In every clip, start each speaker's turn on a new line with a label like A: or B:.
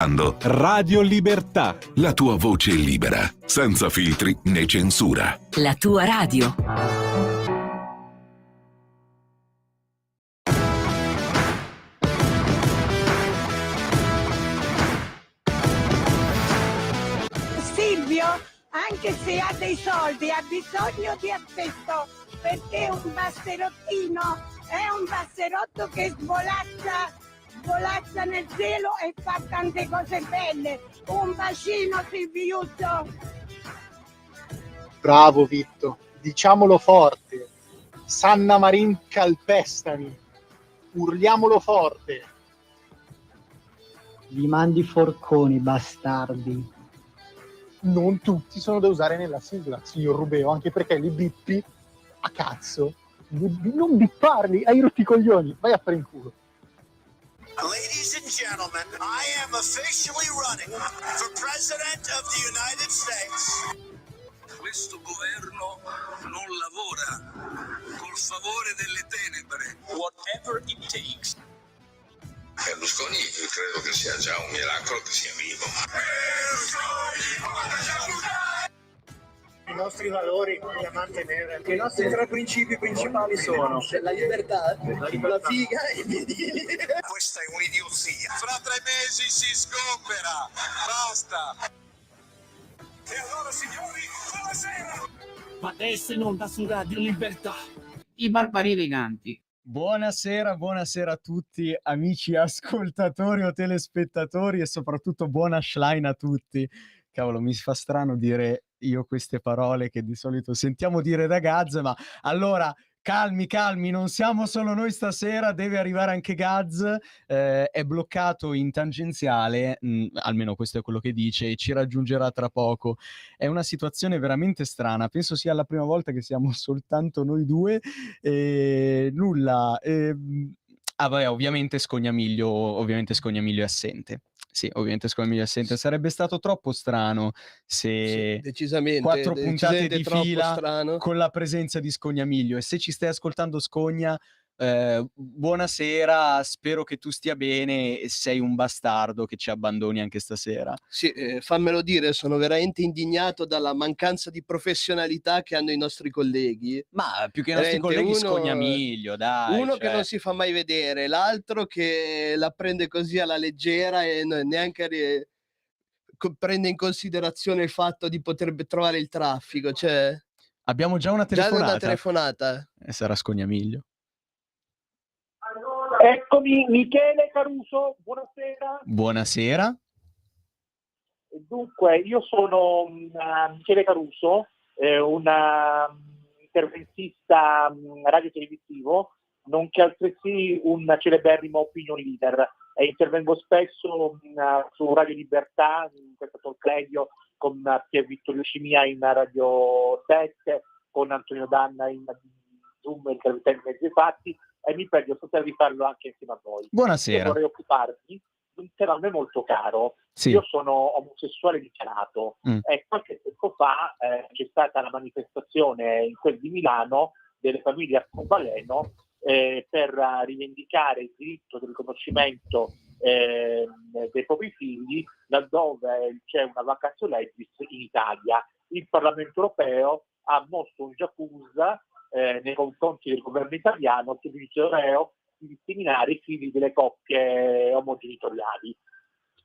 A: Radio Libertà.
B: La tua voce libera, senza filtri né censura.
C: La tua radio.
D: Silvio, anche se ha dei soldi, ha bisogno di affetto, perché un basserottino è un basserotto che svolazza nel cielo e fa tante cose belle. Un bacino, Silviuccio.
E: Bravo Vitto, diciamolo forte. Sanna Marin calpestami. Urliamolo forte.
F: Gli mandi forconi, bastardi.
E: Non tutti sono da usare nella sigla, signor Rubeo, anche perché li bippi a cazzo. Non bipparli, hai rotti i coglioni, vai a fare in culo.
G: Ladies and gentlemen, I am officially running for President of the United States.
H: Questo governo non lavora col favore delle tenebre.
G: Whatever it takes.
H: Berlusconi credo che sia già un miracolo che sia vivo.
E: I nostri valori da mantenere.
I: I nostri tre principi principali sono la libertà, la figa e i piedini.
G: Questa è un'idiozia. Fra 3 mesi si sgombera. Basta. E allora, signori, buonasera.
J: Ma adesso in onda su Radio Libertà. I barbari eleganti.
K: Buonasera a tutti, amici ascoltatori o telespettatori, e soprattutto buona Schlein a tutti. Cavolo, mi fa strano dire io queste parole che di solito sentiamo dire da Gaz, ma allora calmi, non siamo solo noi stasera, deve arrivare anche Gaz, è bloccato in tangenziale, almeno questo è quello che dice, e ci raggiungerà tra poco. È una situazione veramente strana, penso sia la prima volta che siamo soltanto noi due, nulla. Vabbè, ovviamente Scognamiglio è assente. Sì, ovviamente Scognamiglio è assente. Sarebbe stato troppo strano se
I: decisamente
K: 4 puntate di fila
I: strano.
K: Con la presenza di Scognamiglio. E se ci stai ascoltando, Scogna, buonasera, spero che tu stia bene e sei un bastardo che ci abbandoni anche stasera.
I: Sì, fammelo dire, sono veramente indignato dalla mancanza di professionalità che hanno i nostri colleghi.
K: Ma più che i nostri colleghi, Scognamiglio, dai.
I: Uno che non si fa mai vedere, l'altro che la prende così alla leggera e neanche prende in considerazione il fatto di poter trovare il traffico. Cioè,
K: abbiamo già una
I: telefonata.
K: Sarà Scognamiglio.
L: Eccomi, Michele Caruso, buonasera.
K: Buonasera.
L: Dunque, io sono Michele Caruso, un interventista radio-televisivo, nonché altresì un celeberrimo opinion leader. Intervengo spesso su Radio Libertà, in questo talk radio, con Pier Vittorio Cimia in Radio 7, con Antonio Danna in Zoom, intervistando i mezzi fatti, e mi prego stasera di farlo anche insieme a voi.
K: Buonasera.
L: Io vorrei occuparmi di un tema a me molto caro.
K: Sì.
L: Io sono omosessuale dichiarato e qualche tempo fa c'è stata la manifestazione in quel di Milano delle famiglie arcobaleno per rivendicare il diritto del riconoscimento dei propri figli laddove c'è una vacatio legis in Italia. Il Parlamento europeo ha mosso un j'accuse nei confronti del governo italiano che dice europeo di discriminare i figli delle coppie omogenitoriali.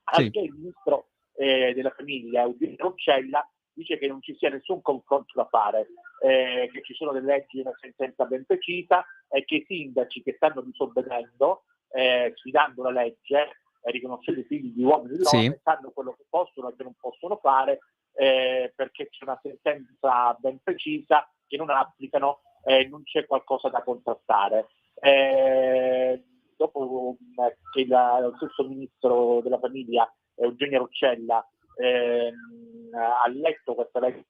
L: Anche il ministro della famiglia, Eugenio Roccella, dice che non ci sia nessun confronto da fare, che ci sono delle leggi e una sentenza ben precisa e che i sindaci che stanno disobbedendo, sfidando la legge, riconoscendo i figli di uomini e di donne, sanno quello che possono e che non possono fare, perché c'è una sentenza ben precisa che non applicano e non c'è qualcosa da contrastare. Dopo che lo stesso ministro della famiglia, Eugenio Roccella, ha letto questa legge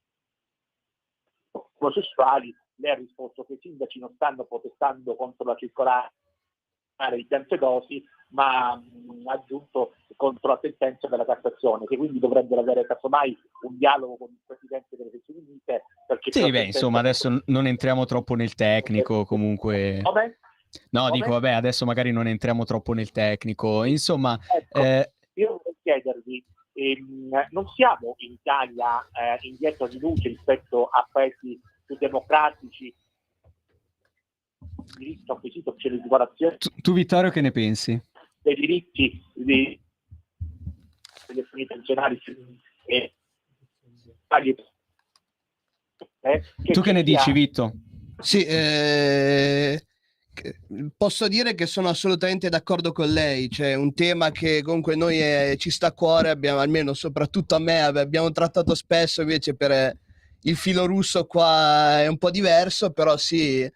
L: omosessuali, lei ha risposto che i sindaci non stanno protestando contro la circolare di Piantedosi, ma ha aggiunto contro la sentenza della Cassazione, che quindi dovrebbero avere casomai un dialogo con il Presidente delle Nazioni Unite. Perché
K: insomma, adesso non entriamo troppo nel tecnico, comunque.
L: No,
K: dico, vabbè, adesso magari non entriamo troppo nel tecnico. Insomma,
L: io chiedervi, non siamo in Italia indietro di luce rispetto a paesi più democratici, diritto acquisito, c'è l'equiparazione
K: Tu Vittorio che ne pensi?
L: dei diritti degli pensionari e
K: Tu che ne dici, Vitto?
I: Sì, posso dire che sono assolutamente d'accordo con lei. C'è un tema che comunque noi ci sta a cuore, abbiamo, almeno soprattutto a me, abbiamo trattato spesso, invece per il filo russo qua è un po' diverso, però sì,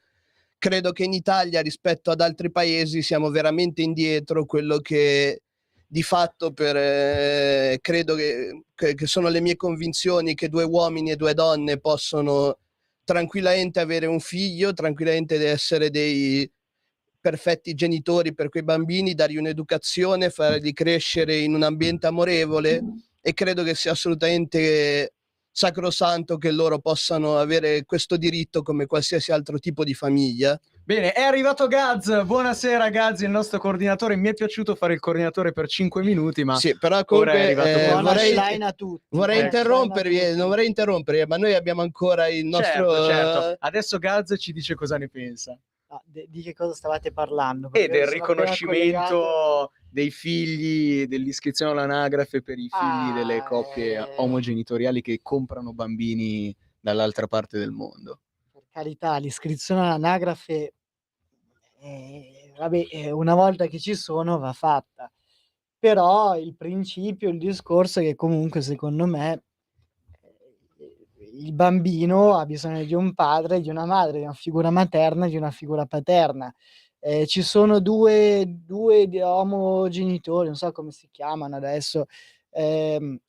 I: credo che in Italia rispetto ad altri paesi siamo veramente indietro. Quello che di fatto credo che sono le mie convinzioni, che 2 uomini e 2 donne possono tranquillamente avere un figlio, tranquillamente essere dei perfetti genitori per quei bambini, dargli un'educazione, farli crescere in un ambiente amorevole, e credo che sia assolutamente sacrosanto che loro possano avere questo diritto come qualsiasi altro tipo di famiglia.
K: Bene, è arrivato Gaz. Buonasera Gaz, il nostro coordinatore. Mi è piaciuto fare il coordinatore per 5 minuti, ma
I: sì, però
K: ora è
I: comunque
K: arrivato
I: vorrei interrompervi, non vorrei interrompere, ma noi abbiamo ancora il nostro...
K: Certo. Adesso Gaz ci dice cosa ne pensa.
F: Di che cosa stavate parlando?
K: E
F: Perché
K: del
F: sono appena
K: riconoscimento
F: collegato.
K: dei figli, dell'iscrizione all'anagrafe per i figli delle coppie omogenitoriali che comprano bambini dall'altra parte del mondo.
F: Per carità, l'iscrizione all'anagrafe, una volta che ci sono va fatta. Però il principio, il discorso è che comunque secondo me il bambino ha bisogno di un padre, di una madre, di una figura materna, di una figura paterna. Ci sono due omogenitori, non so come si chiamano adesso,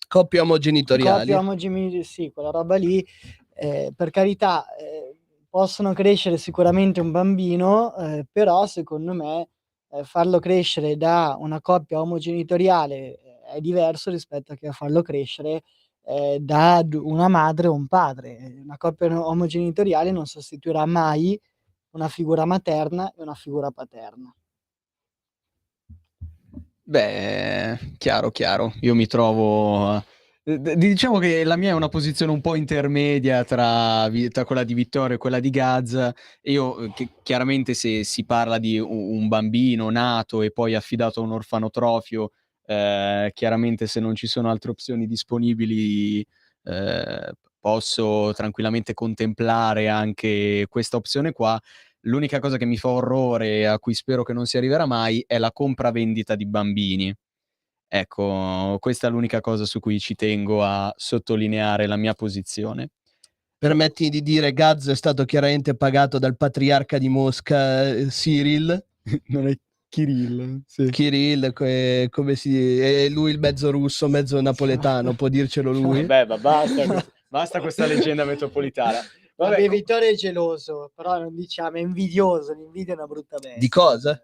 I: coppie omogenitoriali.
F: Sì, quella roba lì, per carità, possono crescere sicuramente un bambino, però secondo me, farlo crescere da una coppia omogenitoriale è diverso rispetto a che a farlo crescere da una madre o un padre. Una coppia omogenitoriale non sostituirà mai una figura materna e una figura paterna.
K: Beh, chiaro. Io mi trovo... Diciamo che la mia è una posizione un po' intermedia tra quella di Vittorio e quella di Gaz. E io, chiaramente, se si parla di un bambino nato e poi affidato a un orfanotrofio, chiaramente se non ci sono altre opzioni disponibili, posso tranquillamente contemplare anche questa opzione qua. L'unica cosa che mi fa orrore, a cui spero che non si arriverà mai, è la compravendita di bambini. Ecco, questa è l'unica cosa su cui ci tengo a sottolineare la mia posizione.
I: Permetti di dire, Gaz è stato chiaramente pagato dal patriarca di Mosca, Cyril.
K: Non è Kirill, sì.
I: Kirill, come è lui il mezzo russo, mezzo napoletano, può dircelo lui.
K: Vabbè, ma basta questa leggenda metropolitana.
F: Vabbè, Vittorio è geloso, però non diciamo, è invidioso, l'invidia è una brutta bestia.
I: Di cosa?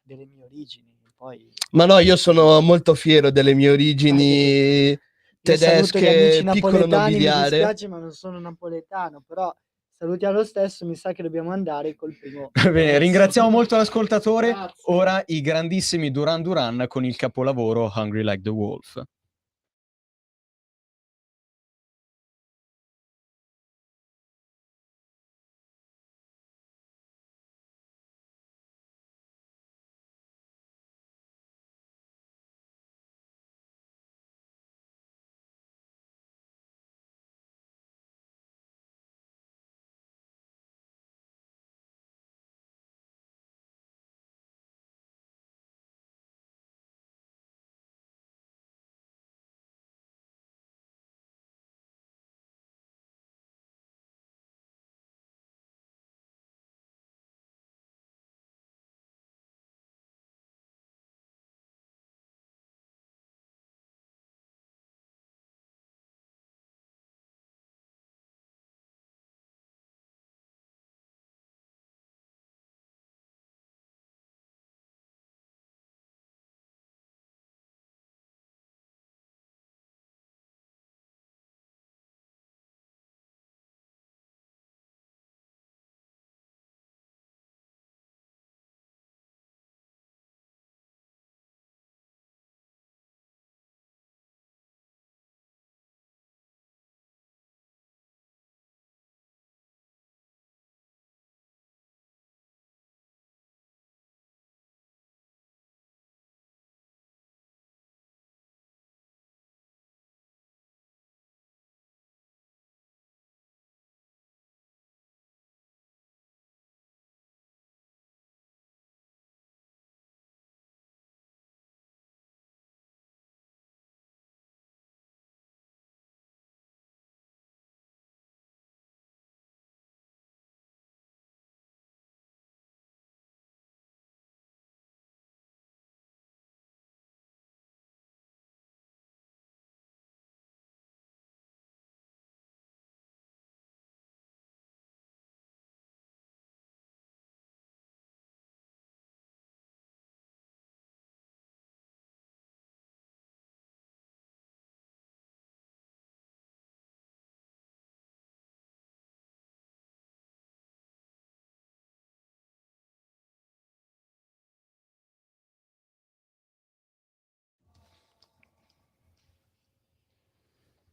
F: Delle mie origini, poi...
I: Ma no, io sono molto fiero delle mie origini tedesche, piccolo nobiliare.
F: Mi dispiace, ma non sono napoletano, però salutiamo lo stesso, mi sa che dobbiamo andare col primo.
K: Bene, ringraziamo molto l'ascoltatore.
F: Grazie.
K: Ora i grandissimi Duran Duran con il capolavoro Hungry Like the Wolf.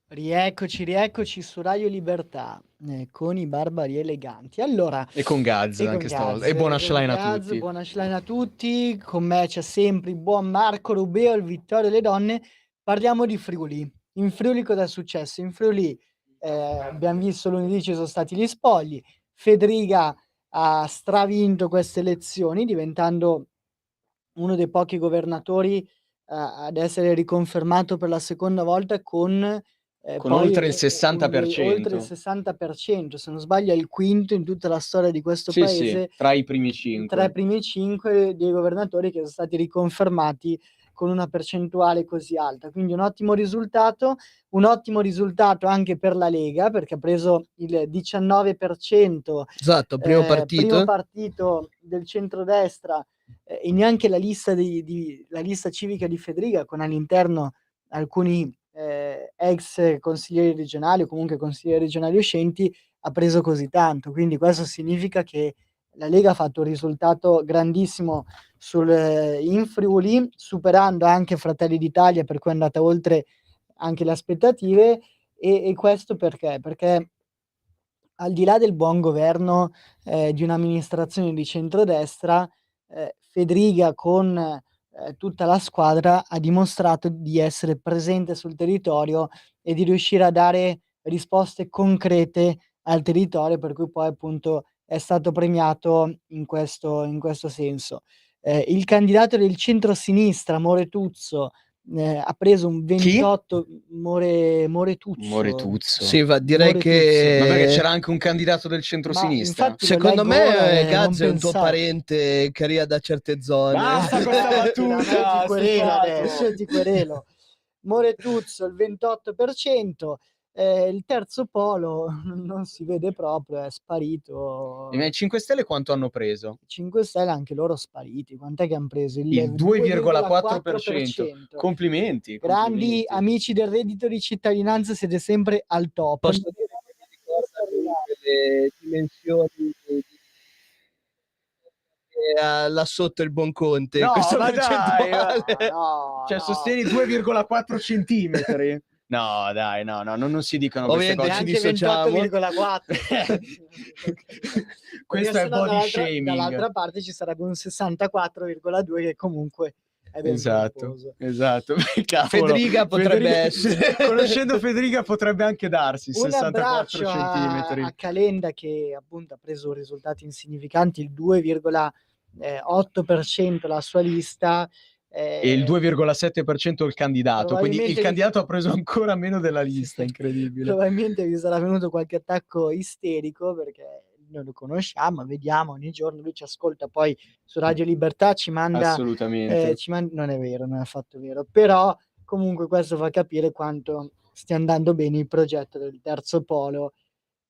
F: Rieccoci su Radio Libertà, con i Barbari Eleganti. Allora
K: E con Gaz
F: e con
K: anche stavolta.
F: Gaz,
K: E buona
F: con
K: Schlein a
F: Gaz,
K: tutti.
F: buona Schlein a tutti. Con me c'è sempre il buon Marco Rubeo, il Vittorio e le donne. Parliamo di Friuli. In Friuli cosa è successo? In Friuli, abbiam visto lunedì ci sono stati gli spogli. Federica ha stravinto queste elezioni, diventando uno dei pochi governatori ad essere riconfermato per la seconda volta con
K: Con
F: poi
K: oltre il
F: oltre il
K: 60%.
F: 60%, se non sbaglio è il quinto in tutta la storia di questo
K: Sì, sì,
F: paese,
K: tra i primi
F: tra i
K: 5.
F: primi 5 dei governatori che sono stati riconfermati con una percentuale così alta. Quindi un ottimo risultato anche per la Lega, perché ha preso il 19%,
I: Esatto, primo
F: primo
I: partito.
F: partito del centrodestra, e neanche la lista la lista civica di Federica, con all'interno alcuni ex consiglieri regionali o comunque consiglieri regionali uscenti, ha preso così tanto. Quindi questo significa che la Lega ha fatto un risultato grandissimo in Friuli, superando anche Fratelli d'Italia, per cui è andata oltre anche le aspettative. E questo perché? Perché al di là del buon governo di un'amministrazione di centrodestra, Federica con tutta la squadra ha dimostrato di essere presente sul territorio e di riuscire a dare risposte concrete al territorio, per cui poi appunto è stato premiato in questo senso. Il candidato del centrosinistra, Moretuzzo, ha preso un
K: Chi?
F: 28. Moretuzzo.
K: Moretuzzo.
I: Sì, direi
F: Moretuzzo.
K: Ma perché
I: che
K: c'era anche un candidato del
F: Ma
K: centrosinistra?
F: infatti lo
I: secondo
F: leggo ora
I: me
F: e non
I: Gaz è un tuo
F: pensare.
I: parente che arriva da certe zone.
K: Basta con sta battuta,
F: Ti querelo adesso,
K: stufato.
F: ti querelo. Moretuzzo il 28%, il terzo polo non si vede proprio, è sparito.
K: E i 5 Stelle quanto hanno preso?
F: 5 Stelle anche loro spariti. Quant'è che han preso?
K: Il 2,4%. Complimenti,
F: Grandi
K: complimenti.
F: amici del reddito di cittadinanza, siete sempre al top.
I: Posso dire che mi ricorda comunque le dimensioni là sotto il buon Conte,
K: No,
I: questa
K: ma dai,
I: percentuale.
K: cioè sostieni 2,4 centimetri? No, dai, no, non si dicono queste
I: Ovviamente
K: cose.
I: ci
F: Neanche
I: dissociamo.
F: 28,4.
K: Questo è body
F: Dall'altra
K: shaming.
F: parte ci sarebbe un 64,2 che comunque è ben corposo.
K: Esatto. Cavolo,
I: Federica potrebbe essere.
K: Conoscendo Federica potrebbe anche darsi
F: Un
K: 64
F: abbraccio
K: centimetri.
F: a Calenda, che appunto ha preso risultati insignificanti, il 2,8% la sua lista.
K: E il 2,7% il candidato, quindi il
F: Probabilmente
K: candidato ha preso ancora meno della lista, incredibile.
F: Probabilmente vi sarà venuto qualche attacco isterico, perché noi lo conosciamo, vediamo ogni giorno, lui ci ascolta poi su Radio Libertà, ci manda
K: Assolutamente.
F: non è vero, non è affatto vero, però comunque questo fa capire quanto stia andando bene il progetto del terzo polo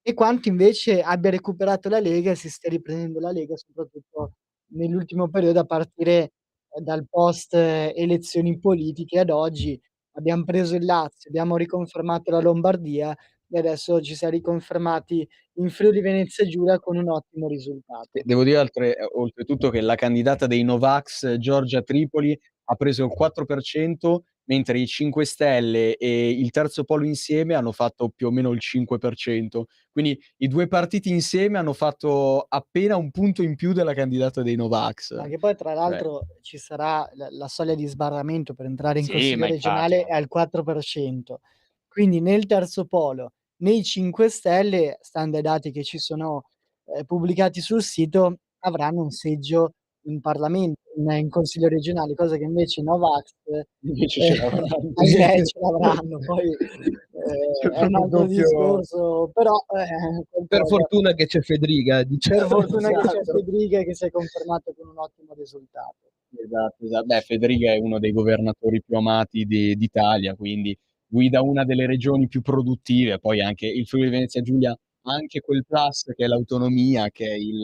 F: e quanto invece abbia recuperato la Lega e si stia riprendendo la Lega, soprattutto nell'ultimo periodo, a partire dal post elezioni politiche ad oggi. Abbiam preso il Lazio, abbiamo riconfermato la Lombardia e adesso ci siam riconfermati in Friuli Venezia Giulia con un ottimo risultato.
K: Devo dire oltretutto che la candidata dei Novax, Giorgia Tripoli, ha preso il 4%, mentre i 5 Stelle e il terzo polo insieme hanno fatto più o meno il 5%. Quindi i 2 partiti insieme hanno fatto appena un punto in più della candidata dei Novax.
F: Ma che poi tra
K: Cioè
F: l'altro ci sarà la soglia di sbarramento per entrare in
K: Sì,
F: consiglio
K: ma infatti,
F: regionale è al 4%. Quindi nel terzo polo, nei 5 Stelle, stando ai dati che ci sono pubblicati sul sito, avranno un seggio in Parlamento, in consiglio regionale, cosa che invece i Novax
K: invece ce l'avranno.
F: ahimè ce l'avranno. Poi
K: C'è
F: è un
K: proprio
F: altro
K: doppio.
F: discorso, però
I: Per fortuna che c'è Federica, diciamo.
F: per fortuna che c'è
K: Esatto.
F: Federica, che si è confermato con un ottimo risultato.
K: Esatto. Beh, Federica è uno dei governatori più amati d'Italia, quindi guida una delle regioni più produttive, poi anche il Friuli Venezia Giulia ha anche quel plus che è l'autonomia, che è il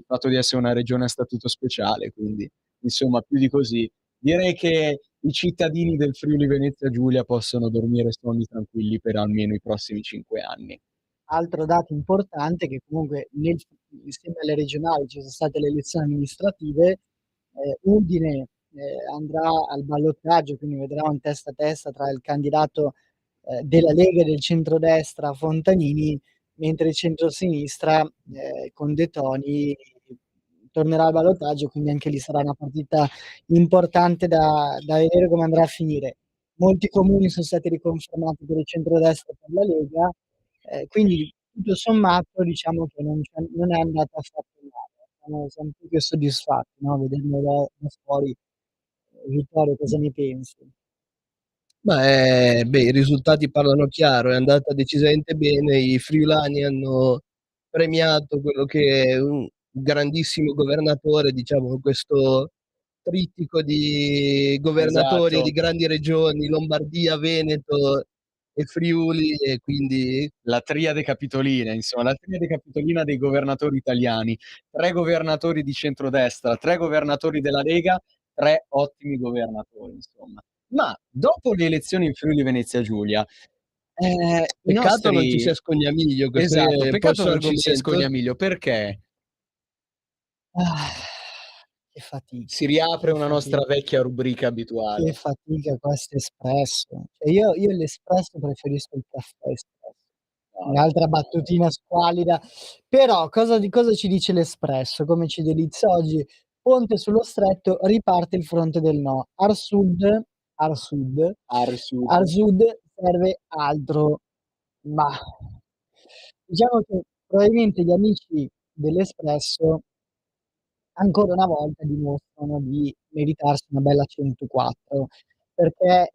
K: fatto di essere una regione a statuto speciale, quindi insomma più di così. Direi che i cittadini del Friuli Venezia Giulia possono dormire sonni tranquilli per almeno i prossimi 5 anni.
F: Altro dato importante è che comunque insieme alle regionali ci sono state le elezioni amministrative, Udine andrà al ballottaggio, quindi vedrà un testa a testa tra il candidato della Lega e del centrodestra Fontanini, mentre il centrosinistra, con De Toni tornerà al ballottaggio, quindi anche lì sarà una partita importante da vedere come andrà a finire. Molti comuni son stati riconfermati per il centrodestra e per la Lega, quindi tutto sommato diciamo che non è andata affatto male. Siamo più che soddisfatti, no, vedendo da fuori. Vittorio, cosa ne pensi?
I: Ma beh, i risultati parlano chiaro, è andata decisamente bene, i friulani hanno premiato quello che è un grandissimo governatore, diciamo, con questo trittico di governatori di
K: Esatto.
I: grandi regioni, Lombardia, Veneto e Friuli, e quindi
K: La triade capitolina, insomma, la triade capitolina dei governatori italiani. 3 governatori di centrodestra, 3 governatori della Lega, 3 ottimi governatori, insomma. Ma dopo le elezioni in Friuli Venezia Giulia, i
I: peccato non ci
K: nostri
I: sia Scognamiglio, questo
K: esatto,
I: è il
K: peccato
I: prossimo
K: non ci sia
I: argomento.
K: Scognamiglio, perché
F: Ah, che fatica,
K: si riapre
F: che
K: una nostra
F: fatica,
K: vecchia rubrica
F: che
K: abituale.
F: fatica questo espresso. Cioè io l'espresso preferisco il caffè espresso.
K: No, no,
F: Un'altra battutina squallida, però cosa ci dice l'espresso? Come ci delizia oggi? Ponte sullo Stretto, riparte il fronte del no. Ar sud,
K: Arsud.
F: al sud serve altro. Mah, diciamo che probabilmente gli amici dell'Espresso ancora una volta dimostrano di meritarsi una bella 104, perché,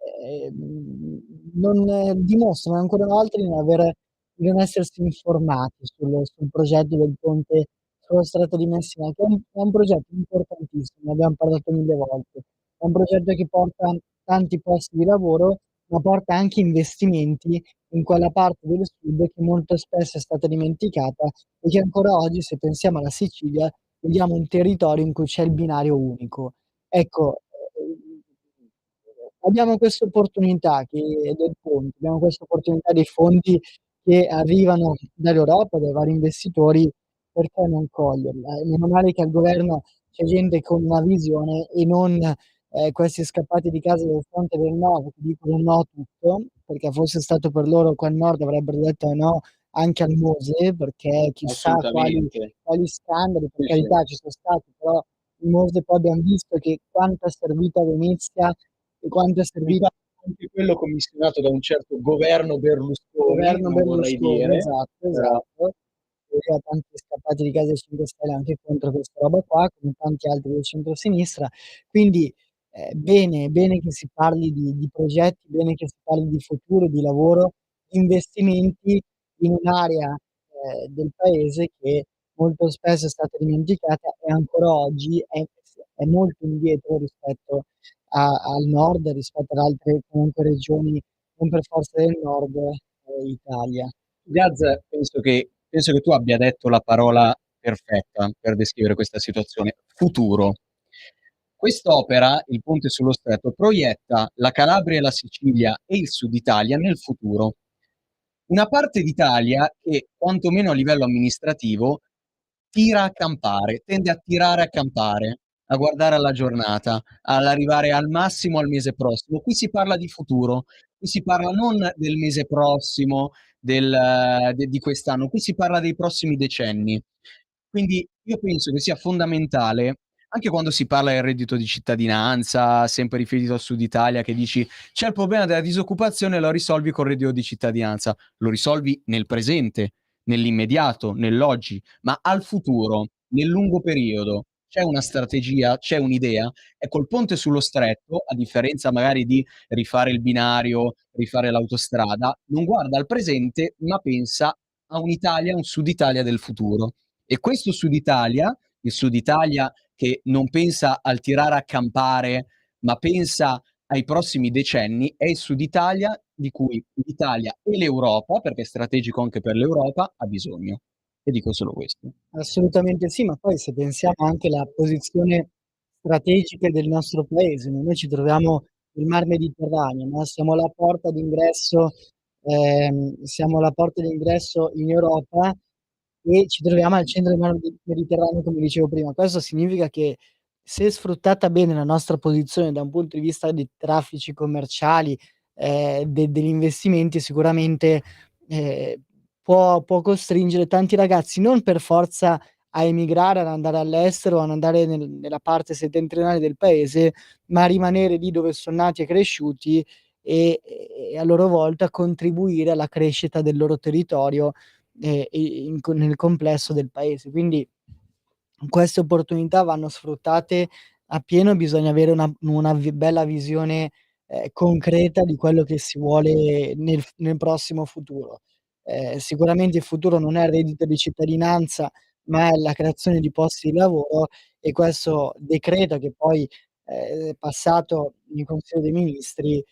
F: non dimostrano ancora una volta di non essersi informati sul progetto del ponte sullo Stretto di Messina, che è un progetto importantissimo, ne abbiam parlato 1000 volte. È un progetto che porta tanti posti di lavoro, ma porta anche investimenti in quella parte del sud che molto spesso è stata dimenticata e che ancora oggi, se pensiamo alla Sicilia, vediamo un territorio in cui c'è il binario unico. Ecco, abbiamo questa opportunità del ponte, abbiamo questa opportunità dei fondi che arrivano dall'Europa, dai vari investitori, perché non coglierla? E meno male che al governo c'è gente con una visione e non, questi scappati di casa del fronte del no, che dicono no a tutto, perché fosse stato per loro qua al nord avrebbero detto no anche al Mose, perché chissà
K: Assolutamente.
F: quali scandali, per
K: Sì, sì.
F: carità ci son stati, però il Mose poi abbiam visto che quanto è servito a Venezia e quanto è
K: Mi
F: servito
K: pare anche quello commissionato da un certo governo Berlusconi,
F: governo
K: non vorrei
F: Berlusconi,
K: dire,
F: esatto,
K: però
F: esatto. E aveva tanti scappati di casa 5 Stelle anche contro questa roba qua, come tanti altri del centrosinistra. Quindi, bene che si parli di progetti, bene che si parli di futuro, di lavoro, di investimenti in un'area, del paese che molto spesso è stata dimenticata e ancora oggi è molto indietro rispetto al nord, rispetto ad altre comunque regioni non per forza del nord, Italia.
K: Gaz, penso che tu abbia detto la parola perfetta per descrivere questa situazione: futuro. Quest'opera, il ponte sullo Stretto, proietta la Calabria e la Sicilia e il Sud Italia nel futuro. Una parte d'Italia che, quantomeno a livello amministrativo, tira a campare, tende a tirare a campare, a guardare alla giornata, all'arrivare al massimo al mese prossimo. Qui si parla di futuro, qui si parla non del mese prossimo, di quest'anno, qui si parla dei prossimi decenni. Quindi io penso che sia fondamentale, anche quando si parla del reddito di cittadinanza, sempre riferito al Sud Italia, che dici c'è il problema della disoccupazione, lo risolvi col reddito di cittadinanza. Lo risolvi nel presente, nell'immediato, nell'oggi, ma al futuro, nel lungo periodo, c'è una strategia, c'è un'idea? Ecco, il ponte sullo Stretto, a differenza magari di rifare il binario, rifare l'autostrada, non guarda al presente, ma pensa a un'Italia, un Sud Italia del futuro. E questo Sud Italia, il Sud Italia che non pensa al tirare a campare, ma pensa ai prossimi decenni, è il Sud Italia di cui l'Italia e l'Europa, perché è strategico anche per l'Europa, ha bisogno. E dico solo questo.
F: Assolutamente sì, ma poi se pensiamo anche alla posizione strategica del nostro paese, no, noi ci troviamo nel Mar Mediterraneo, no, siamo alla porta d'ingresso in Europa e ci troviamo al centro del Mar Mediterraneo, come dicevo prima. Questo significa che se sfruttata bene la nostra posizione da un punto di vista di traffici commerciali, degli investimenti sicuramente, ehm, può costringere tanti ragazzi, non per forza a emigrare, ad andare all'estero, ad andare nella parte settentrionale del paese, ma a rimanere lì dove son nati e cresciuti e a loro volta contribuire alla crescita del loro territorio, e nel complesso del paese. Quindi queste opportunità vanno sfruttate appieno, bisogna avere una bella visione, concreta di quello che si vuole nel prossimo futuro. Sicuramente il futuro non è il reddito di cittadinanza, ma è la creazione di posti di lavoro e questo decreto che poi è passato in Consiglio dei Ministri,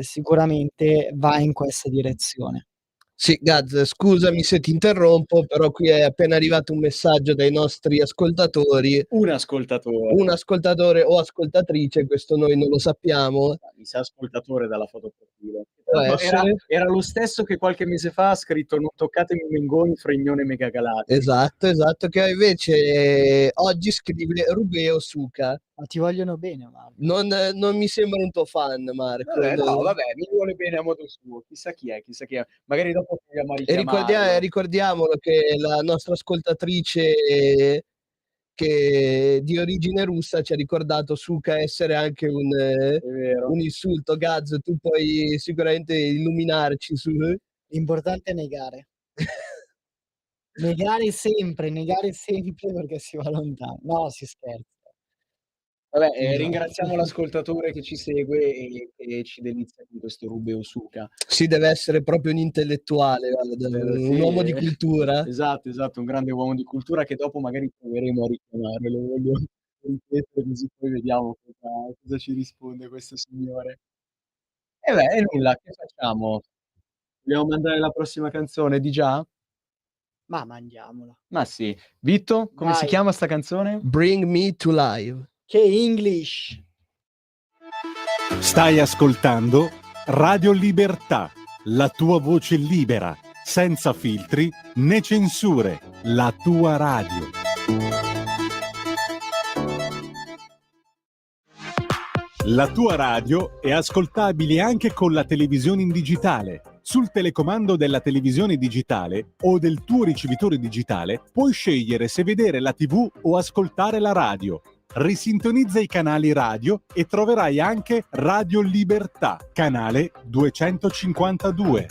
F: sicuramente va in questa direzione.
I: Sì, Gaz, scusami se ti interrompo, però qui è appena arrivato un messaggio dai nostri ascoltatori.
K: Un ascoltatore.
I: Un ascoltatore o ascoltatrice, questo noi non lo sappiamo.
K: Mi sa ascoltatore dalla foto profilo.
I: Può
K: Tra l'altro
I: essere.
K: era lo stesso che qualche mese fa ha scritto: "Non toccatemi i Mengoni, fregnone megagalattico".
I: Esatto, che invece oggi scrive Rubeo Suka.
F: Ma ti vogliono bene, Marco.
I: Non mi sembra un tuo fan, Marco.
K: Vabbè, no, vabbè, mi vuole bene a modo suo. Chissà chi è, chissà chi è. Magari dopo proviamo a
I: E
K: richiamarlo.
I: ricordiamolo che la nostra ascoltatrice che di origine russa ci ha ricordato Suka essere anche
K: È vero.
I: un insulto. Gaz, tu puoi sicuramente illuminarci su
F: L'importante è negare. Negare sempre perché si va lontan no, si scherza.
K: Vabbè,
F: Esatto.
K: ringraziamo l'ascoltatore che ci segue e ci delizia con questo Rubeo Suka.
I: Sì, deve essere proprio un intellettuale, guarda,
K: Sì,
I: un uomo di cultura.
K: esatto, un grande uomo di cultura che dopo magari proveremo a richiamare. Lo voglio ripetere così poi vediamo cosa ci risponde questo signore. E beh, e nulla, che facciamo? Vogliamo mandare la prossima canzone di già?
F: Ma mandiamola.
K: Ma sì. Vitto, come si
F: Vai.
K: chiama 'sta canzone?
I: Bring Me to Life.
F: Che English!
A: Stai ascoltando Radio Libertà, la tua voce libera, senza filtri né censure, la tua radio. La tua radio è ascoltabile anche con la televisione in digitale. Sul telecomando della televisione digitale o del tuo ricevitore digitale puoi scegliere se vedere la TV o ascoltare la radio. Risintonizza i canali radio e troverai anche Radio Libertà, canale 252.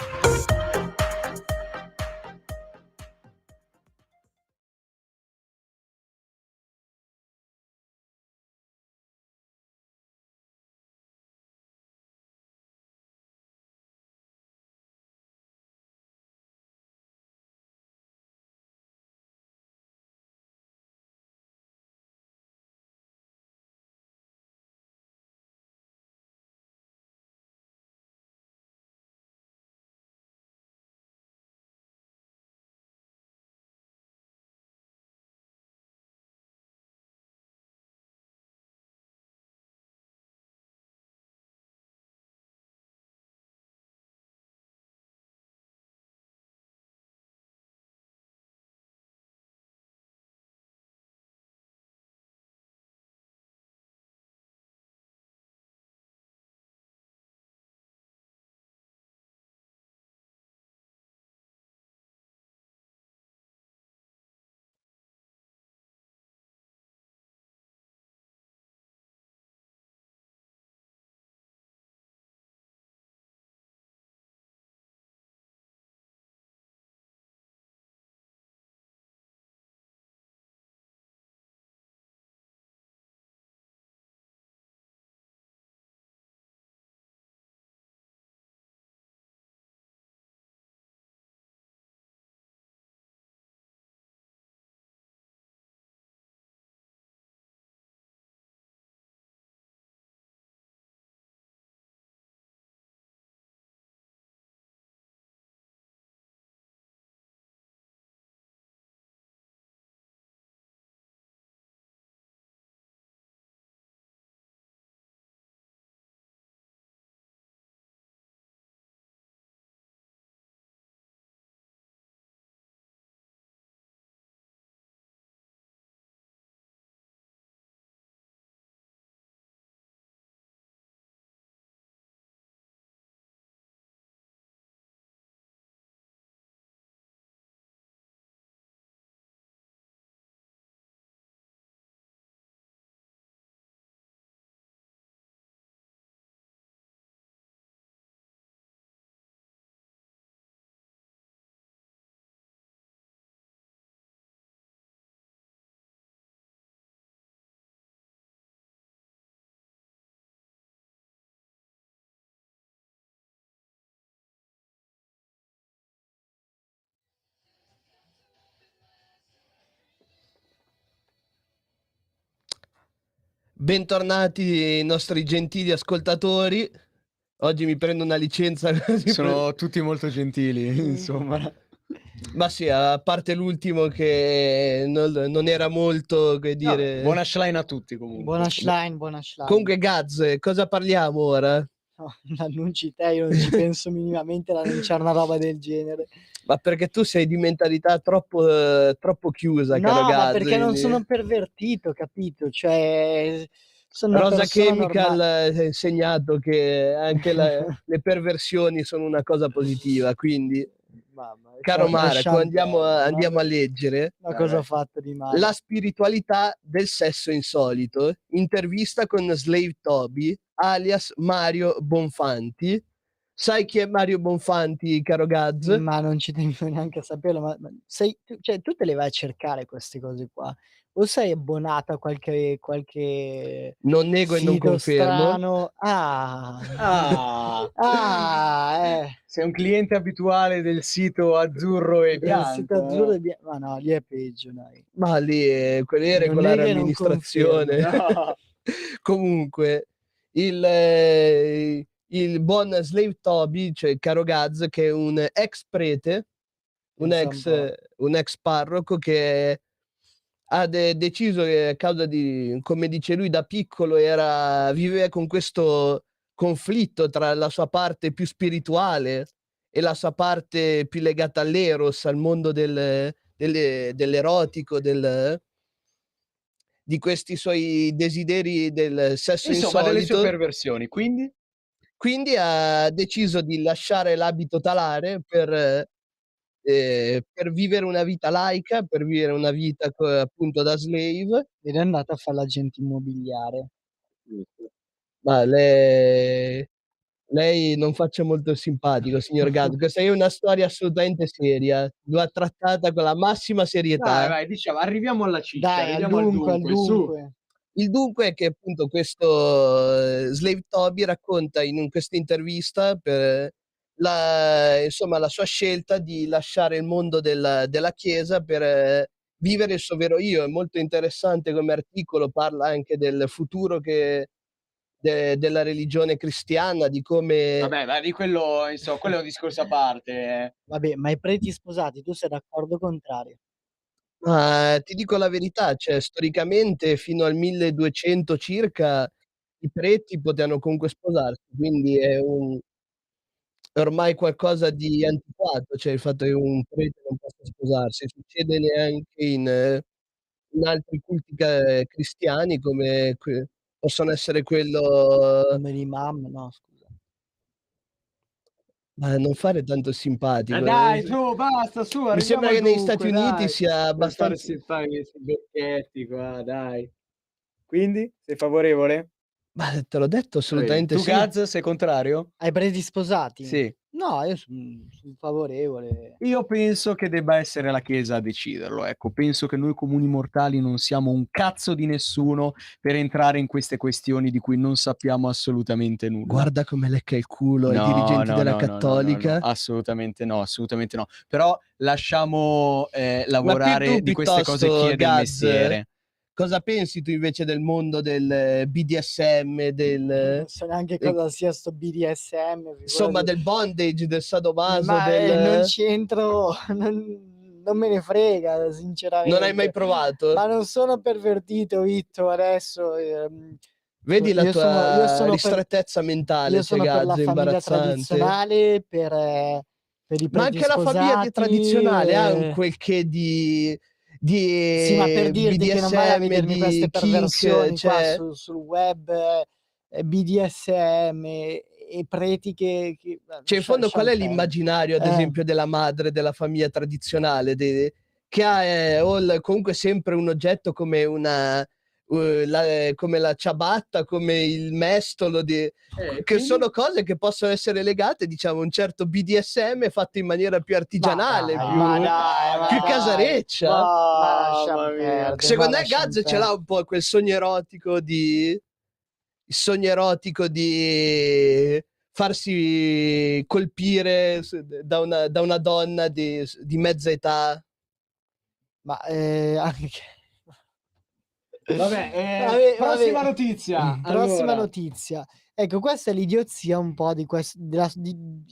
I: Bentornati i nostri gentili ascoltatori. Oggi mi prendo una licenza.
K: Sono tutti molto gentili, insomma.
I: Ma sì, a parte l'ultimo che non era molto, che dire...
K: No, buona Schlein a tutti comunque.
F: Buona Schlein, buona Schlein.
I: Comunque Gaz, cosa parliamo ora?
F: No, l'annunci te, io non ci penso minimamente ad annunciare una roba del genere.
I: Ma perché tu sei di mentalità troppo chiusa, caro
F: No, ma
I: Gaz,
F: perché non
I: quindi-
F: sono pervertito, capito? Cioè, sono una
I: Rosa
F: persona
I: Chemical
F: normale.
I: ha insegnato che anche le perversioni sono una cosa positiva, quindi
F: Mamma,
I: caro Marco,
F: lasciamo
I: andiamo
F: perdere,
I: a leggere
F: ma cosa ho fatto di male?
I: La spiritualità del sesso insolito, intervista con Slave Toby, alias Mario Bonfanti. Sai chi è Mario Bonfanti, caro Gaz?
F: Ma non ci tengo neanche a saperlo, ma sei tu, cioè tu te le vai a cercare queste cose qua? O sei abbonato a qualche
I: Non nego e non
F: sito
I: confermo.
F: strano?
K: Sei un cliente abituale del sito azzurro e
F: Del sito
K: bianco.
F: azzurro e ma no, lì è peggio, dai.
I: Ma lì quella è
F: Non
I: regolare
F: nego e non
I: amministrazione.
K: confermo.
I: Comunque, il buon Slave Toby, cioè caro Gaz, che è un ex prete, un ex parroco che ha deciso che a causa di, come dice lui, da piccolo viveva con questo conflitto tra la sua parte più spirituale e la sua parte più legata all'eros, al mondo dell'erotico, di questi suoi desideri del sesso
K: Insomma, delle sue
I: insolito.
K: perversioni, quindi?
I: Quindi ha deciso di lasciare l'abito talare per vivere una vita laica, per vivere una vita appunto da slave.
F: Ed è andato a fare l'agente immobiliare.
I: Ma lei non faccia molto il simpatico, signor Gaz. Questa è una storia assolutamente seria, va trattata con la massima serietà.
K: Vai, diciamo, arriviamo alla ciccia,
F: Dai, al
K: arriviamo al
F: dunque, al
K: dunque, su.
F: dunque.
I: Il dunque è che appunto questo Slave Toby racconta in questa intervista insomma, la sua scelta di lasciare il mondo della chiesa per vivere il suo vero io. È molto interessante come articolo, parla anche del futuro della religione cristiana, di come...
K: Vabbè, ma di quello, insomma, quello è un discorso a parte.
F: Vabbè, ma i preti sposati, tu sei d'accordo o contrario?
I: Ma ti dico la verità, cioè storicamente fino al 1200 circa i preti potevano comunque sposarsi, quindi è ormai qualcosa di antiquato, cioè il fatto che un prete non possa sposarsi. Succede neanche in altri culti cristiani come possono essere quello...
F: Come l'imam, no, scusa.
I: Ma non fare tanto il simpatico.
K: Dai, su, basta, su,
I: Mi sembra che negli Stati Uniti
K: dai.
I: sia abbastanza...
K: Per fare questi becchetti qua, dai. Quindi, sei favorevole?
I: Ma te l'ho detto assolutamente
K: Tu,
I: sì.
K: Gaz, sei contrario?
F: Ai preti sposati?
K: Sì.
F: No, io son favorevole.
K: Io penso che debba essere la Chiesa a deciderlo, ecco. Penso che noi comuni mortali non siamo un cazzo di nessuno per entrare in queste questioni di cui non sappiamo assolutamente nulla.
I: Guarda come lecca il culo ai dirigenti della Cattolica.
K: No, assolutamente no, assolutamente no. Però lasciamo
I: Ma
K: lavorare
I: tu
K: di queste cose
I: piuttosto,
K: chi è del
I: Gaz,
K: mestiere.
I: cosa pensi tu invece del mondo del BDSM,
F: Non so neanche cosa sia sto BDSM,
I: insomma
F: figurati.
I: del bondage, del sadomaso,
F: Ma non c'entro, non me ne frega sinceramente.
I: Non hai mai provato?
F: Ma non sono pervertito, Vitto, adesso
I: Vedi la
F: io
I: tua
F: sono
I: ristrettezza mentale,
F: io sono per la
I: Gaz,
F: famiglia
I: imbarazzante.
F: tradizionale, per i
I: Ma
F: preti
I: anche la famiglia
F: sposati,
I: tradizionale ha un quel che di
F: sì, ma per dirti che non vai a
I: BDSM,
F: vedermi queste
I: di
F: perversioni
I: kink,
F: qua
I: cioè...
F: sul web, BDSM e preti che
I: Cioè, in fondo qual è
F: lasciam
I: l'immaginario, ad esempio, della madre della famiglia tradizionale, che ha comunque sempre un oggetto come come la ciabatta, come il mestolo, che
K: quindi?
I: sono cose che possono essere legate, diciamo, a un certo BDSM fatto in maniera più artigianale, più casareccia.
F: Ma lasciam perdere,
I: Secondo
F: ma
I: me
F: lasciam
I: Gaz ce
F: perdere.
I: l'ha un po' quel sogno erotico di farsi colpire da una donna di mezza età.
F: Ma anche
K: Vabbè, prossima notizia.
F: Prossima
K: Allora.
F: notizia. Ecco, questa è l'idiozia un po' di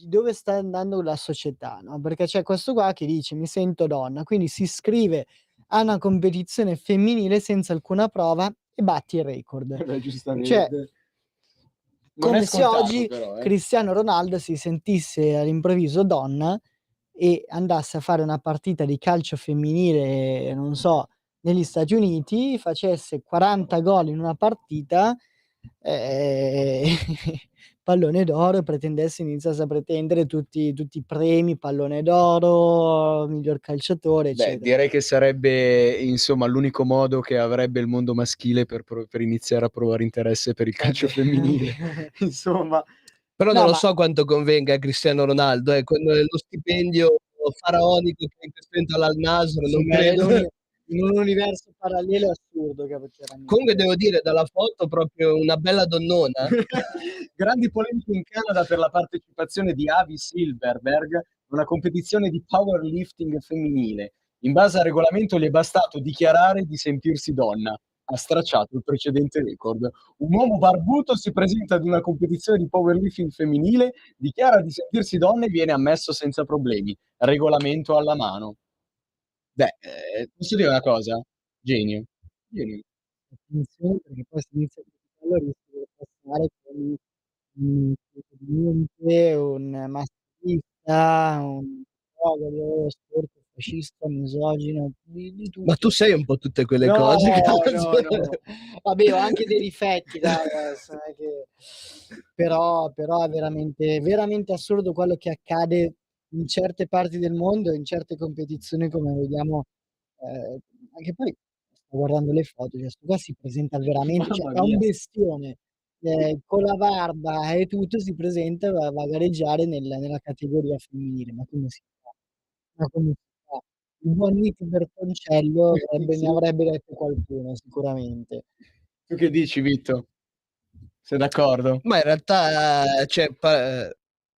F: dove sta andando la società, no, perché c'è questo qua che dice: "Mi sento donna", quindi si iscrive a una competizione femminile senza alcuna prova e batti il record.
K: Beh, giustamente.
F: Cioè,
K: Non è
F: come se
K: scontato
F: oggi
K: però,
F: Cristiano Ronaldo si sentisse all'improvviso donna e andasse a fare una partita di calcio femminile, non so, negli Stati Uniti, facesse 40 gol in una partita, ehm, pallone d'oro, iniziasse a pretendere tutti i premi, pallone d'oro, miglior calciatore,
K: Beh,
F: eccetera.
K: direi che sarebbe, insomma, l'unico modo che avrebbe il mondo maschile per iniziare a provare interesse per il calcio femminile. Insomma.
I: Però
F: No,
I: non lo
F: ma
I: so quanto convenga a Cristiano Ronaldo, con lo stipendio faraonico che in questo momento ha l'Al Nassr,
F: sì,
I: non
F: beh,
I: credo.
F: in un universo parallelo è assurdo, chiaramente.
I: Comunque devo dire, dalla foto proprio una bella donnona.
K: Grandi polemiche in Canada per la partecipazione di Avi Silverberg a una competizione di powerlifting femminile. In base al regolamento gli è bastato dichiarare di sentirsi donna. Ha stracciato il precedente record. Un uomo barbuto si presenta ad una competizione di powerlifting femminile, dichiara di sentirsi donna e viene ammesso senza problemi. Regolamento alla mano. Beh, posso dire una cosa? Genio. Genio.
F: Attenzione perché poi se inizia a criticarlo rischia di passare come un niente, un maschilista, un rettrogrado, storto, fascista, misogino, di
I: Ma tu
F: tutto.
I: sei un po' tutte quelle
F: No,
I: cose,
F: no,
I: cazzo.
F: no. Vabbè, ho anche dei difetti dai adesso, non è che però è veramente assurdo quello che accade in certe parti del mondo, in certe competizioni come vediamo, ehm, anche poi sto guardando le foto, cioè 'sto qua si presenta veramente cioè
K: Mamma
F: è un
K: mia.
F: bestione, con la barba e tutto si presenta, va a gareggiare nella categoria femminile, ma come si fa? Ma come si fa? Il buon Nick Bertoncello
K: Sì.
F: mi avrebbe detto qualcuno sicuramente.
K: Tu che dici, Vitto? Sei d'accordo?
I: Ma in realtà, cioè,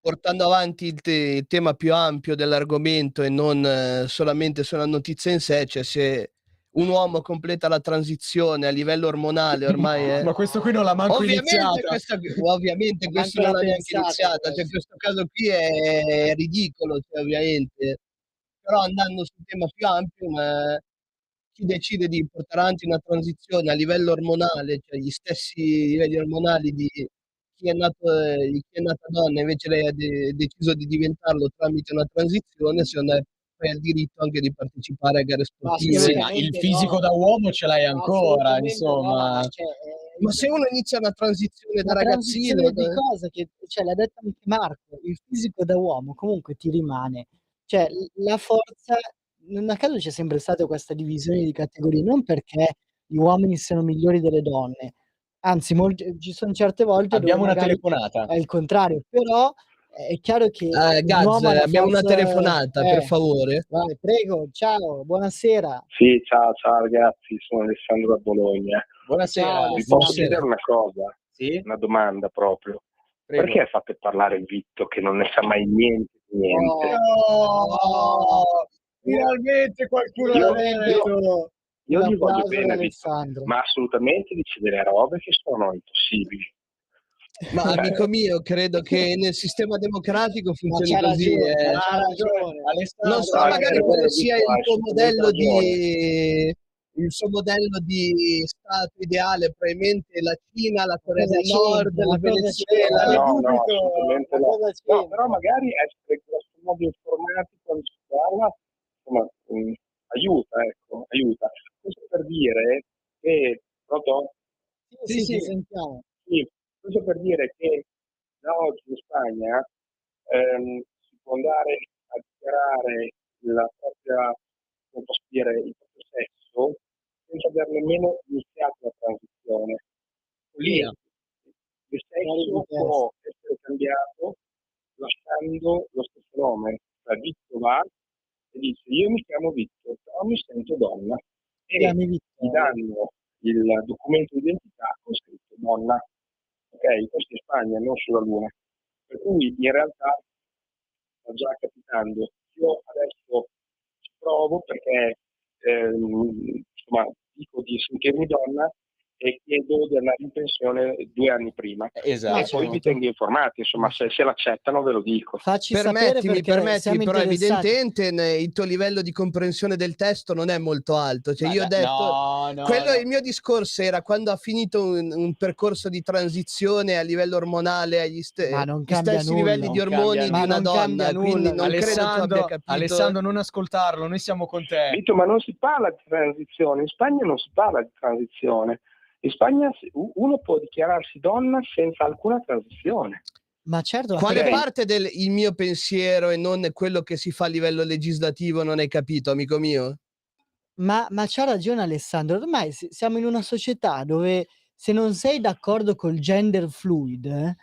I: portando avanti il tema più ampio dell'argomento e non solamente sulla notizia in sé, cioè se un uomo completa la transizione a livello ormonale ormai è
K: Ma questo qui non l'ha manco iniziata.
I: ovviamente
F: Ma
I: questo
F: manco
I: non
F: l'ha
I: l'ha neanche
F: pensato
I: iniziata, cioè in
F: questo.
I: questo caso qui è ridicolo, cioè ovviamente. Però andando sul tema più ampio, chi decide di portare avanti una transizione a livello ormonale, cioè gli stessi livelli ormonali di di chi è nata donna, invece lei ha deciso di diventarlo tramite una transizione, secondo me poi ha il diritto anche di partecipare a gare
F: Ma
K: Sì,
I: sportive.
K: ma il
F: assolutamente
K: fisico
F: no.
K: da uomo ce l'hai
F: Ma
K: ancora,
F: assolutamente no, ma
K: insomma.
F: cioè,
I: Ma se uno inizia una transizione da
F: ma
I: ragazzino,
F: transizione di cosa? Che cioè l'ha detto anche Marco, il fisico da uomo comunque ti rimane. Cioè la forza non a caso c'è sempre stata questa divisione di categorie, non perché gli uomini siano migliori delle donne, anzi ci son certe volte dove
K: Abbiamo una
F: magari
K: telefonata.
F: è il contrario, però è chiaro che un
I: Gaz,
F: uomo ha una
I: abbiamo una
F: forza
I: telefonata, per favore.
F: vai prego, ciao, buonasera.
C: Sì, ciao ragazzi, sono Alessandro da Bologna.
K: Buonasera.
F: Ciao
C: Vi posso
F: Alessandro.
C: chiedere una cosa?
K: Sì?
C: Una domanda proprio.
K: Prego.
C: Perché fate parlare Vitto che non ne sa mai niente di niente?
K: No! Finalmente qualcuno l'ha detto!
C: Io
F: Un
C: gli voglio
F: applauso ad
C: bene Vitto,
F: Alessandro.
C: ma assolutamente dice delle robe che sono impossibili.
I: Ma amico mio, credo che nel sistema democratico
F: Ma
I: funzioni
F: c'ha
I: così,
F: ragione,
I: eh.
F: ma c'ha ragione.
K: Alessandro,
I: Non so,
C: No,
I: magari
C: è
I: quello
C: vero,
I: sia
C: Vitto,
I: il
C: hai
I: tuo
C: assolutamente
I: modello
C: ragione.
I: il suo modello di stato ideale, probabilmente la Cina, la Corea
F: Cosa
I: del Nord,
F: c'entra?
I: la
F: Ma cosa c'entra?
I: Venezuela.
C: No, assolutamente
F: Ma
C: no.
F: cosa
C: No, però
F: c'entra?
C: magari essere grosso modo informati quando si parla, insomma, aiuta, ecco, aiuta. Questo per dire che, pronto?
F: Sì, ti sentiamo.
C: Sì, questo per dire che da oggi in Spagna si può andare a dichiarare la propria, come posso dire, il proprio sesso senza aver nemmeno iniziato la transizione.
K: Follia.
C: Il sesso può essere cambiato lasciando lo stesso nome, cioè Vitto va e dice io mi chiamo Vitto, però mi sento donna e gli danno il documento di identità con scritto donna. Ok, questo in Spagna, non sulla Luna. Per cui in realtà sta già capitando. Io adesso ci provo perché insomma dico di sentirmi donna e chiedo di andare in pensione 2 anni prima.
K: Esatto.
C: E poi vi tengo informati, insomma, se l'accettano ve lo dico.
F: Facci sapere perché
I: Permettimi,
F: siamo
I: però
F: interessati.
I: evidentemente il tuo livello di comprensione del testo non è molto alto. Cioè, io ho detto, il mio discorso era quando ha finito un percorso di transizione a livello ormonale agli
F: Ma non
I: gli
F: cambia
I: stessi
F: nulla.
I: livelli di
K: Non
I: ormoni
K: cambia
I: di
F: Ma
I: una
F: non cambia
I: donna, quindi
F: nulla.
I: non credo tu abbia capito.
K: Alessandro, non ascoltarlo, noi siamo con te.
C: Vito, ma non si parla di transizione, in Spagna non si parla di transizione. In Spagna uno può dichiararsi donna senza alcuna transizione.
F: Ma certo,
I: Quale parte del il mio pensiero e non quello che si fa a livello legislativo non hai capito, amico mio?
F: Ma c'ha ragione Alessandro, ormai siamo in una società dove se non sei d'accordo col gender fluid,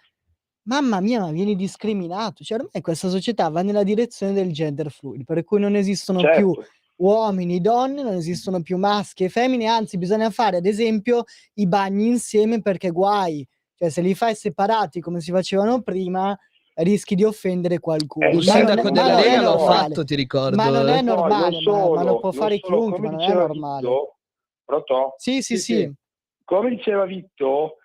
F: mamma mia, ma vieni discriminato. Cioè ormai questa società va nella direzione del gender fluid, per cui non esistono più uomini, donne, non esistono più maschi e femmine, anzi bisogna fare ad esempio i bagni insieme perché guai, cioè se li fai separati come si facevano prima rischi di offendere qualcuno.
I: Il sindaco della Lega l'ha fatto, ti ricordo.
F: Ma non è
C: No,
F: normale, ma lo può fare chiunque,
C: come
F: ma non è
C: diceva
F: normale.
C: Vitto, pronto?
F: Sì.
C: Come diceva Vitto,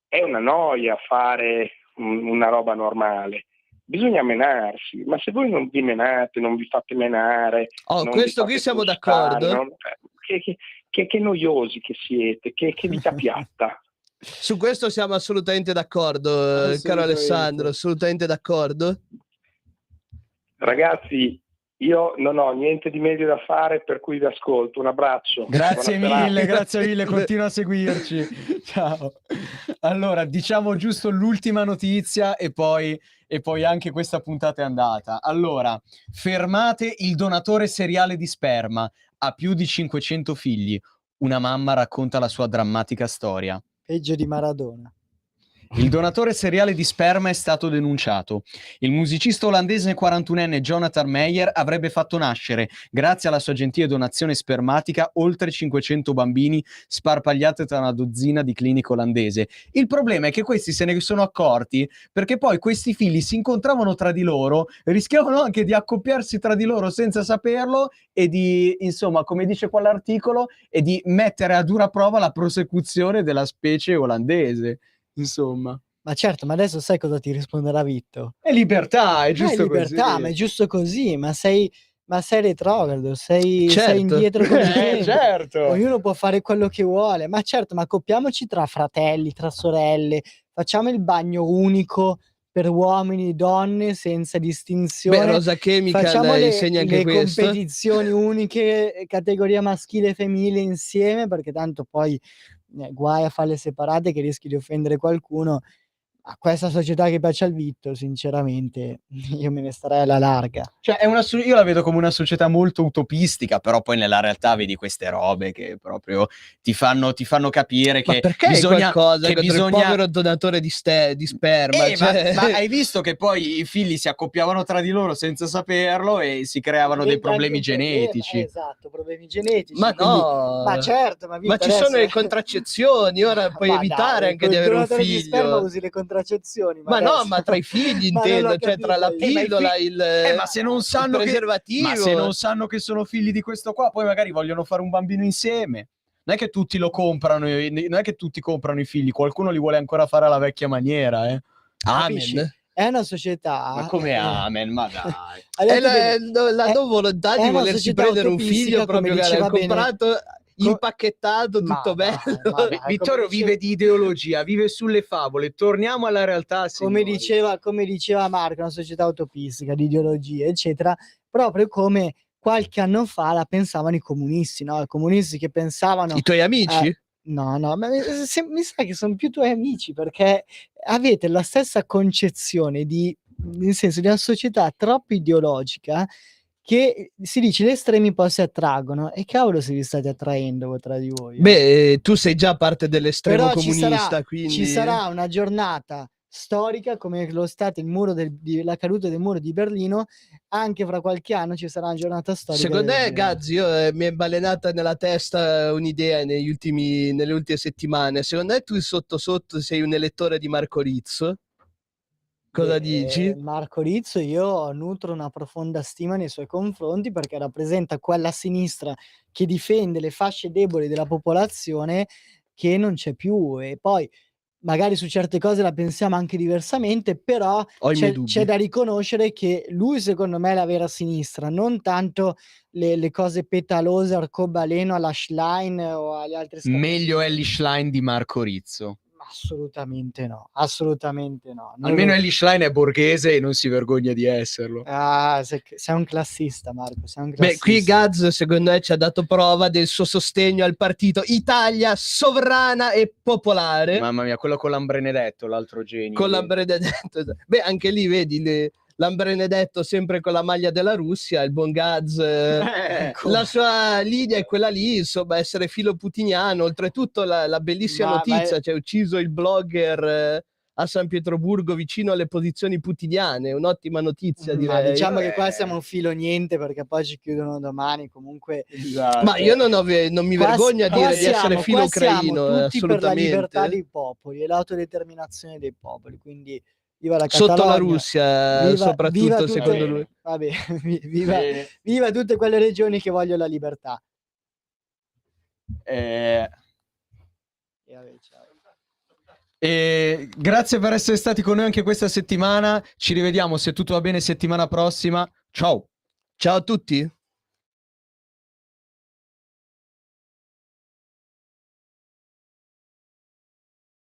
C: è una noia fare una roba normale. Bisogna menarsi, ma se voi non vi menate, non vi fate menare, non
I: questo
C: vi
I: qui
C: fate
I: siamo
C: gustare,
I: d'accordo.
C: che noiosi che siete, che vita piatta.
I: Su questo siamo assolutamente d'accordo, caro Alessandro, assolutamente d'accordo.
C: Ragazzi, io non ho niente di meglio da fare, per cui vi ascolto. Un abbraccio.
K: Grazie
C: Buona
K: mille,
C: serata.
K: grazie mille, continua a seguirci. Ciao. Allora, diciamo giusto l'ultima notizia e poi anche questa puntata è andata. Allora, fermate il donatore seriale di sperma, ha più di 500 figli. Una mamma racconta la sua drammatica storia.
F: Peggio di Maradona.
K: Il donatore seriale di sperma è stato denunciato. Il musicista olandese 41enne Jonathan Meyer avrebbe fatto nascere, grazie alla sua gentile donazione spermatica, oltre 500 bambini sparpagliati tra una dozzina di cliniche olandese. Il problema è che questi se ne sono accorti perché poi questi figli si incontravano tra di loro, rischiavano anche di accoppiarsi tra di loro senza saperlo e di, insomma, come dice qua l'articolo, e di mettere a dura prova la prosecuzione della specie olandese. Insomma.
F: Ma certo, ma adesso sai cosa ti risponderà Vitto?
K: È libertà, è giusto
F: libertà,
K: così.
F: ma è giusto così, ma sei retrogrado, sei
I: Certo.
F: indietro con i tempi.
K: Certo.
F: Ognuno può fare quello che vuole, ma certo, ma accoppiamoci tra fratelli, tra sorelle, facciamo il bagno unico per uomini, donne, senza distinzione.
I: Beh, Rosa Chemical
F: Facciamo
I: insegna anche
F: le
I: questo.
F: competizioni uniche, categoria maschile e femminile insieme, perché tanto poi guai a farle separate che rischi di offendere qualcuno. A questa società che piace al Vitto, sinceramente, io me ne starei alla larga.
K: Cioè, io la vedo come una società molto utopistica, però poi nella realtà vedi queste robe che proprio ti fanno capire
I: Ma
K: che
I: perché
K: bisogna...
I: qualcosa
K: che
I: contro il povero donatore di sperma? Cioè...
K: ma hai visto che poi i figli si accoppiavano tra di loro senza saperlo e si creavano dei problemi genetici.
F: Esatto, problemi genetici.
I: Ma
F: quindi,
I: no,
F: ma certo, ma
I: ci
F: adesso...
I: sono le contraccezioni, ora puoi
F: Ma
I: evitare
F: dai,
I: anche di avere un
F: donatore di sperma
I: figlio.
F: usi le contraccezioni.
I: Ma
F: adesso...
I: no, ma tra i figli
F: Ma non
I: intendo,
F: l'ho
I: cioè tra la
F: capito io.
I: pillola,
K: ma se non sanno
I: il preservativo.
K: Ma se non sanno che sono figli di questo qua, poi magari vogliono fare un bambino insieme. Non è che tutti lo comprano, non è che tutti comprano i figli, qualcuno li vuole ancora fare alla vecchia maniera, eh.
F: Capisci?
I: Amen.
F: È una società.
K: Ma come amen? Ma dai.
I: La tua volontà di volersi
F: società
I: prendere un figlio
F: utopistica,
I: proprio
F: come
I: che
F: diceva
I: ha comprato impacchettato, tutto bello.
K: Vittorio vive di ideologia, vive sulle favole. Torniamo alla realtà.
F: Come diceva Marco, una società utopistica di ideologie, eccetera, proprio come qualche anno fa la pensavano i comunisti, no? I comunisti che pensavano...
I: I tuoi amici?
F: No, ma mi sa che sono più tuoi amici, perché avete la stessa concezione nel senso di una società troppo ideologica, che si dice gli estremi poi si attraggono, e cavolo se vi state attraendo voi tra di voi.
I: Beh, tu sei già parte dell'estremo
F: Però
I: comunista, quindi...
F: ci sarà una giornata storica come lo stato la caduta del muro di Berlino, anche fra qualche anno ci sarà una giornata storica.
I: Secondo me, Gazzi, mi è balenata nella testa un'idea nelle ultime settimane. Secondo me tu sotto sei un elettore di Marco Rizzo? Cosa dici?
F: Marco Rizzo, io nutro una profonda stima nei suoi confronti perché rappresenta quella sinistra che difende le fasce deboli della popolazione che non c'è più. E poi magari su certe cose la pensiamo anche diversamente, però
I: Ho i miei
F: c'è
I: dubbi.
F: da riconoscere che lui secondo me è la vera sinistra, non tanto le cose petalose, arcobaleno alla Schlein o agli altri
K: Meglio Elly Schlein di Marco Rizzo.
F: Assolutamente no, assolutamente no.
K: Almeno Elly Schlein è borghese e non si vergogna di esserlo.
F: Ah, sei un classista, Marco, sei un
I: Beh, qui
F: classista.
I: Gaz secondo me ci ha dato prova del suo sostegno al partito Italia sovrana e popolare.
K: Mamma mia, quello con Lambrenedetto, l'altro genio.
I: Con Lambrenedetto. Beh, anche lì vedi Lambrenedetto sempre con la maglia della Russia, il buon Gaz, la sua linea è quella lì, insomma, essere filo putiniano. Oltretutto la bellissima notizia, c'è ucciso il blogger a San Pietroburgo vicino alle posizioni putiniane, un'ottima notizia,
F: Ma
I: direi.
F: diciamo che qua siamo un filo niente perché poi ci chiudono domani, comunque.
K: Esatto.
I: Ma io non mi vergogno a dire di essere filo ucraino,
F: siamo tutti per la libertà
I: assolutamente.
F: dei popoli e l'autodeterminazione dei popoli, quindi viva la Catalogna,
I: Sotto la Russia, soprattutto secondo lui.
F: Vabbè, viva tutte quelle regioni che vogliono la libertà.
K: Grazie per essere stati con noi anche questa settimana. Ci rivediamo, se tutto va bene, settimana prossima. Ciao.
I: Ciao a tutti.